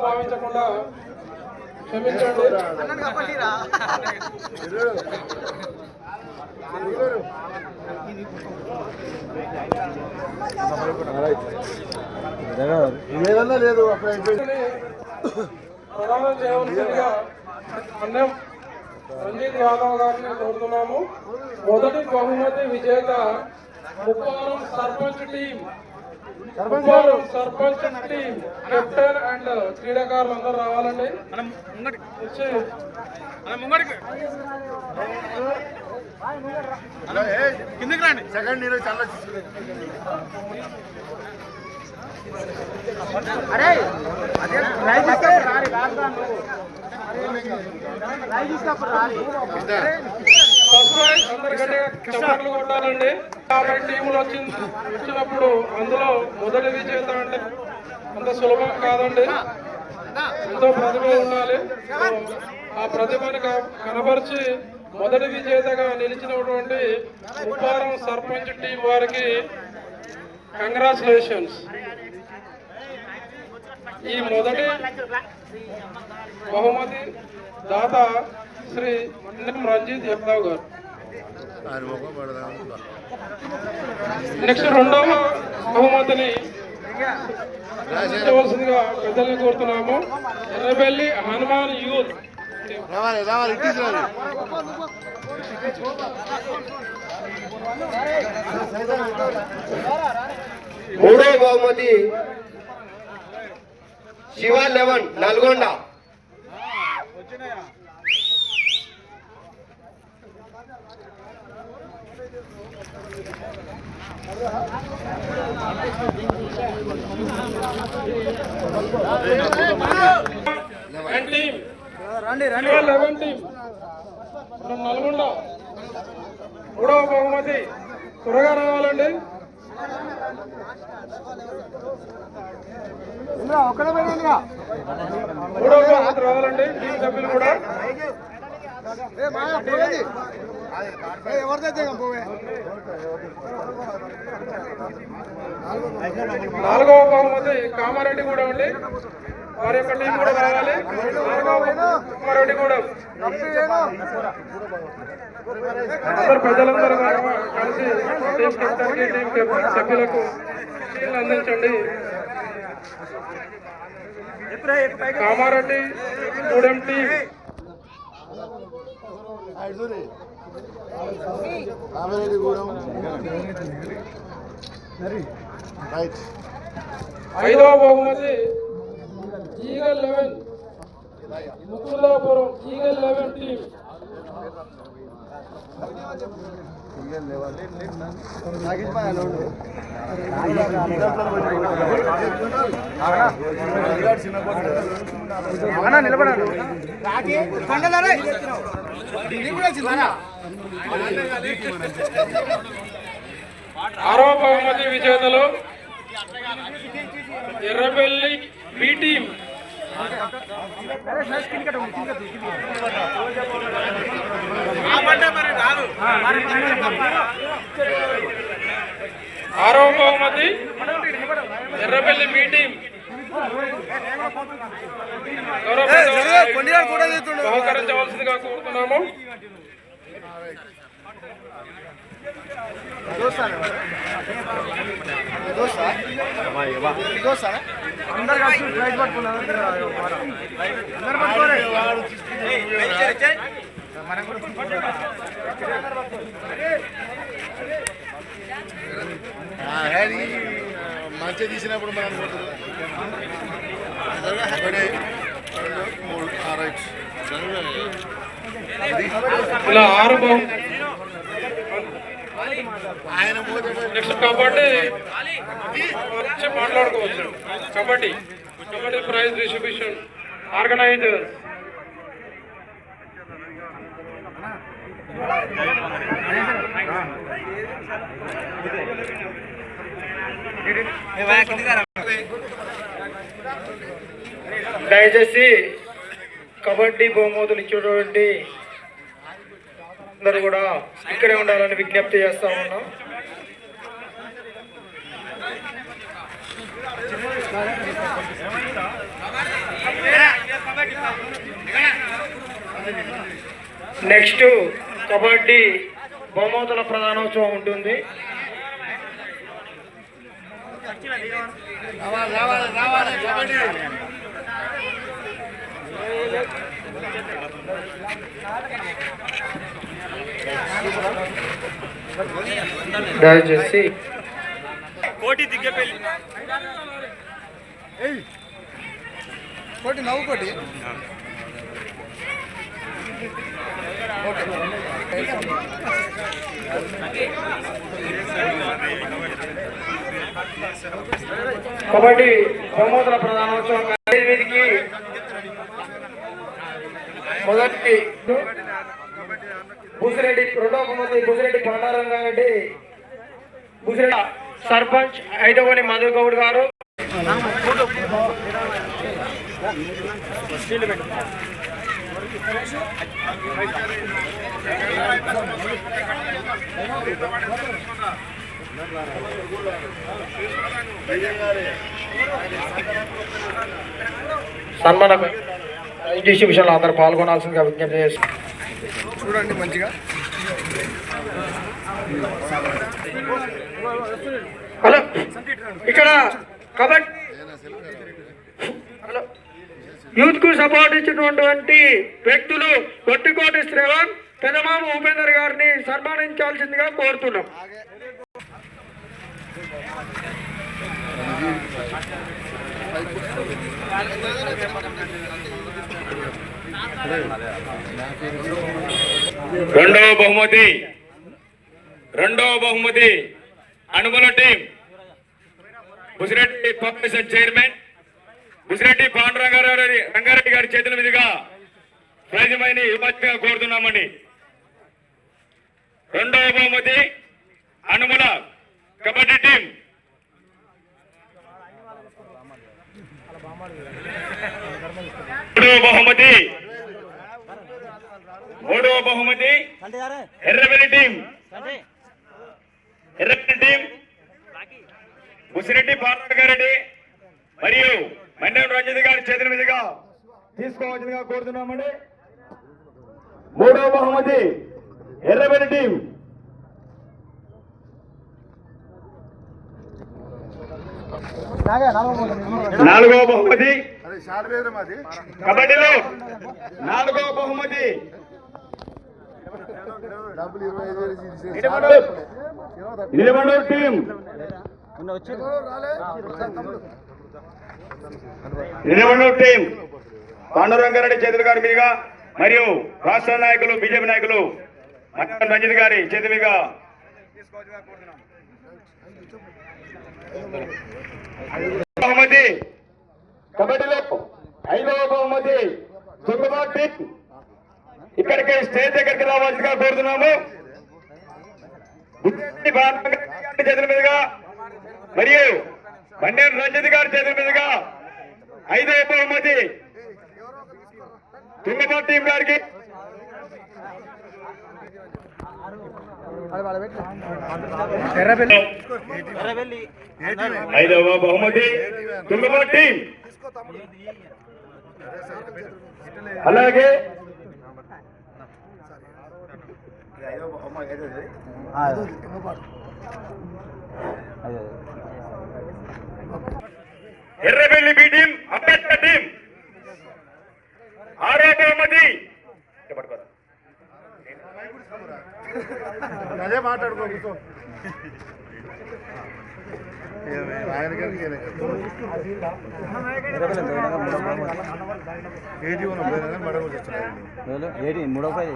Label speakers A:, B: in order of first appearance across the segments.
A: భావించకుండా క్షమించండి.
B: లేదు
A: ప్రదానం చేయవలసిందిగా అన్నం రంజిత్ యాదవ్ గారిని కోరుతున్నాము. మొదటి బహుమతి విజేత Mupparam sarpanch team, sarpanch team captain and క్రీడాకారులు అందరూ రావాలండి.
B: కిందకి రండి. సెకండ్ నీరు చాలా అరే అదే
A: కొట్టాలండి. 50 టీములు వచ్చినప్పుడు అందులో మొదటి విజేత అంటే అంత సులభం కాదండి. ఎంతో ప్రతిభ ఉండాలి. ఆ ప్రతిభను కనబరిచి మొదటి విజేతగా నిలిచినటువంటి ముప్పారం సర్పంచ్ టీం వారికి కంగ్రాచులేషన్స్. ఈ మొదటి బహుమతి దాత శ్రీ రంజిత్ యాదవ్ గారు. నెక్స్ట్ రెండవ బహుమతిని ఇవ్వవలసిందిగా పెద్దల్ని కోరుతున్నాము. ఎర్రబెల్లి హనుమాన్ యూత్.
C: మూడో బహుమతి శివ 11 నల్గొండ.
A: నల్గొండ. మూడవ బహుమతి త్వరగా రావాలండి. మూడవ బహుమతి రావాలండి. టీం సభ్యులు కూడా నాలుగవ బహుమతి కామారెడ్డి కూడా ఉండి వారి యొక్క టీం కూడా రావాలి. కామారెడ్డి కూడా అందరు ప్రజలందరూ కలిసి టీం కెప్టెన్కి టీం సభ్యులకు టీంలు అందించండి. కామారెడ్డి స్టూడెంట్ టీం ఐదవ బహుమతి ఈగల్ 11 ముకులాపురం ఈగల్ 11 టీం.
B: నిలబడాలి.
A: ఆరవ బహుమతి విజేతలు ఎర్రబెల్లి బి టీం. ఆరవ బహుమతి ఎర్రబెల్లి బి టీం. సహకరించవలసిందిగా కోరుతున్నాము.
B: అందరు కలిసి ప్రైజ్ పట్టుకున్నారు. మంచిగా తీసినప్పుడు మనం
A: ఇలా 6 నెక్స్ట్ కబడ్డీ మాట్లాడుకోవచ్చు. కబడ్డీ ప్రైజ్ డిస్ట్రిబ్యూషన్ ఆర్గనైజర్స్ దయచేసి కబడ్డీ బహుమతులు ఇచ్చేటువంటి అందరూ కూడా ఇక్కడే ఉండాలని విజ్ఞప్తి చేస్తా ఉన్నాం. నెక్స్ట్ కబడ్డీ బహుమతుల ప్రధానోత్సవం ఉంటుంది. దయచేసి
B: కోటి దిగ్గపల్లి కోటి నవ్వు కోటి
A: కబడ్డీ బహుమతుల ప్రధానోత్సవం 8కి మొదటి బుసిరెడ్డి, రెండవ బహుమతి బుసిరెడ్డి పాండారంగారెడ్డి, బుసిరెడ్డి సర్పంచ్ ఐదవని మధు గౌడ్ గారు. సన్మాన డిస్ట్రిబ్యూషన్లో అందరూ పాల్గొనాల్సిందిగా విజ్ఞప్తి చేస్తారు.
B: చూడండి మంచిగా.
A: హలో, ఇక్కడ కబడ్డీ యూత్ కు సపోర్ట్ ఇచ్చినటువంటి వ్యక్తులు వట్టికోటి శ్రీవాన్, పెదమామ ఉపేందర్ గారిని సన్మానించాల్సిందిగా కోరుతున్నాం.
D: రెండవ బహుమతి Anumula team Busireddy foundation chairman Busireddy Rangareddy గారి చేతుల మీదుగా ప్రైజమైని ఇవ్వగా కోరుతున్నామండి. రెండవ బహుమతి అనుమల కబడ్డీ టీం. మూడవ బహుమతి ఎర్రబెల్లి టీం. బుసిరెడ్డి పాండారంగారెడ్డి మరియు మండలం రంజిత్ గారి చేతుల మీదుగా తీసుకోవాల్సిందిగా కోరుతున్నామండి. మూడవ బహుమతి ఎర్రబెల్లి టీం. నాలుగవ బహుమతి కబడ్డీలో నాలుగవ బహుమతి నిలబండూరు టీం. నిలబండూరు టీం పాండురంగారెడ్డి చేతుల గారి మీదుగా మరియు రాష్ట్ర నాయకులు బీజేపీ నాయకులు మండలం రంజిత్ గారి చేతుల మీదుగా బహుమతి కబడ్డీలో ఐదవ బహుమతి తుంగబాటు టీం. ఇక్కడికి స్టేజ్ దగ్గరికి రావాల్సిందిగా కోరుతున్నాము. చేతుల మీదుగా మరియు మండలం రంజిత్ గారి చేతుల మీదుగా ఐదవ బహుమతి తుంగబాటు టీం గారికి. ఐదవ బహుమతి తుంగబాటు టీం. అలాగే Errabelli B team, Ambedkar team. ఆరో బహుమతి
B: అదే మాట్లాడుకో.
E: మూడో ప్రైజ్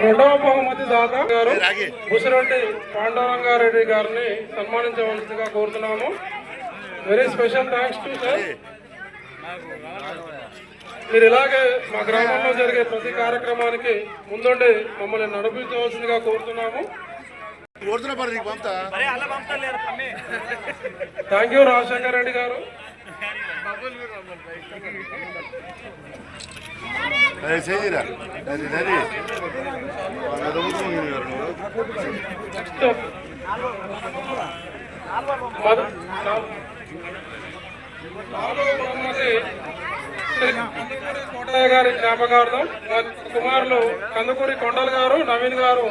A: రెండవ బహుమతి దాత గారు బుసిరెడ్డి పాండురంగారెడ్డి గారిని సన్మానించవలసిందిగా కోరుతున్నాము. Very special thanks to sir. మీరు ఇలాగే మా గ్రామంలో జరిగే ప్రతి కార్యక్రమానికి ముందుండి మమ్మల్ని నడిపించవలసిందిగా కోరుతున్నాము. థ్యాంక్ యూ రాజశేఖర్ రెడ్డి గారు. కోటయ్య గారి జ్ఞాపకార్థం కుమారులు కందుకూరి కొండల్ గారు, నవీన్ గారు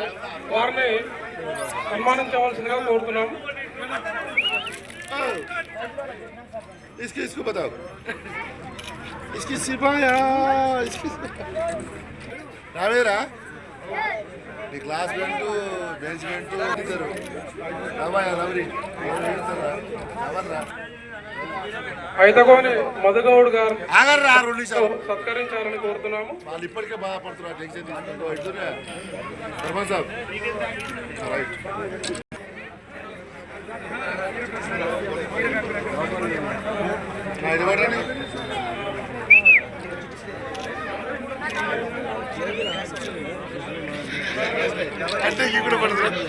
A: వారిని సన్మానించవలసిందిగా కోరుతున్నాం.
F: इसको बताओ इसकी सिपाया రావేరా నీ క్లాస్ బెంటు బెంచ్ బెంటు ఇద్దరు రావాయా రవరి ఎవర్రా
A: ఐతగోని మధుగౌడ్ గారు
F: ఆగర్రా 2 నిమిషాలు
A: సత్కరించాలని కోరుతున్నాము.
F: వాళ్ళు ఇప్పటికే బాధపడుతున్నారు టెన్షన్ తీసుకుంటూ ఇద్దరే సర్పంచ్ సాబ్ రైట్ ఇది పడండి అంటే ఇప్పుడు పడుతుంది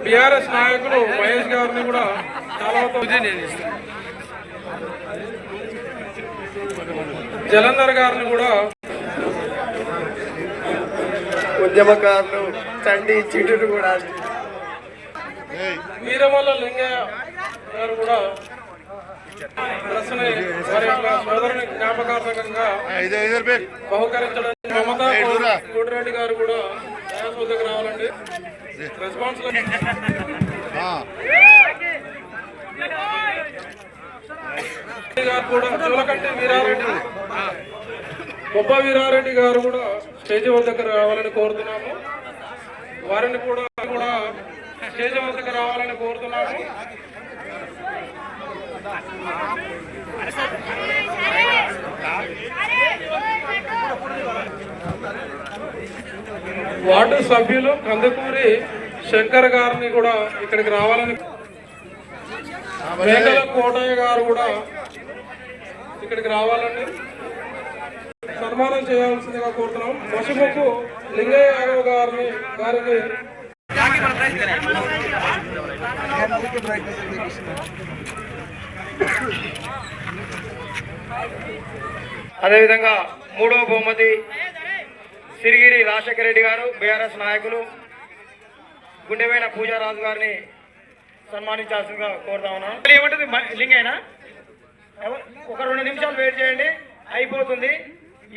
A: టిఆర్ఎస్ నాయకులు మహేష్ గారిని కూడా చాలా జలంధర్ గారిని కూడా
C: ఉద్యమకారులు చండి చిటుడు కూడా
A: వీరమల్ల లింగయ్య గారు కూడా ప్రశ్న వారి యొక్క సోదరుని జ్ఞాపకార్థకంగా బహుకరించడం. మమతా కోటిరెడ్డి గారు కూడా వద్దకు రావాలండి. రెస్పాన్స్ గారు కూడా చూలకంటి వీరారెడ్డి, బొబ్బ వీరారెడ్డి గారు కూడా స్టేజ్ వద్దకు రావాలని కోరుతున్నాము. వారిని కూడా స్టేజ్ వద్దకు రావాలని కోరుతున్నాము. వార్డు సభ్యులు కందుకూరి శంకర్ గారిని కూడా ఇక్కడికి రావాలని, మేకల కోటయ్య గారు కూడా ఇక్కడికి రావాలని సన్మానం చేయాల్సిందిగా కోరుతున్నాం. పశుముఖు లింగయ్య యాదవ్ గారికి
C: అదేవిధంగా 3వ బహుమతి సిరిగిరి రాజశేఖర రెడ్డి గారు, బీఆర్ఎస్ నాయకులు గుండెమైన పూజారాజు గారిని సన్మానించాల్సిందిగా కోరుతా ఉన్నాను. ఏమంటుంది లింగైనా ఒక 2 నిమిషాలు వెయిట్ చేయండి, అయిపోతుంది.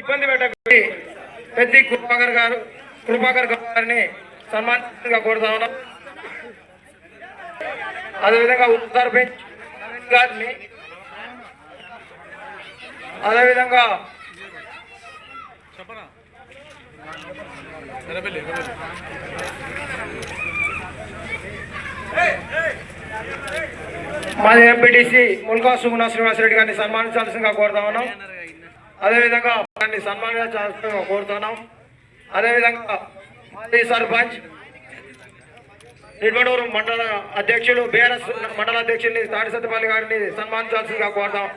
C: ఇబ్బంది పెట్టకండి. పెద్ది కృపాకర్ గారిని సన్మానించాల్సిందిగా కోరుతా ఉన్నాం. అదేవిధంగా ఉత్తర్ బెంచ్ గారిని, అదేవిధంగా మాజీ ఎంపీటీసీ ముల్కా సుగుణ శ్రీనివాసరెడ్డి గారిని సన్మానించాల్సిందిగా కోరుతా ఉన్నాం. అదేవిధంగా సన్మానించాల్సిందిగా కోరుతున్నాం. అదేవిధంగా మాజీ సర్పంచ్ నిడమనూరు మండల అధ్యక్షులు, బీఆర్ఎస్ మండల అధ్యక్షుడిని తాడి సత్యపల్లి గారిని సన్మానించాల్సిందిగా కోరుతాం.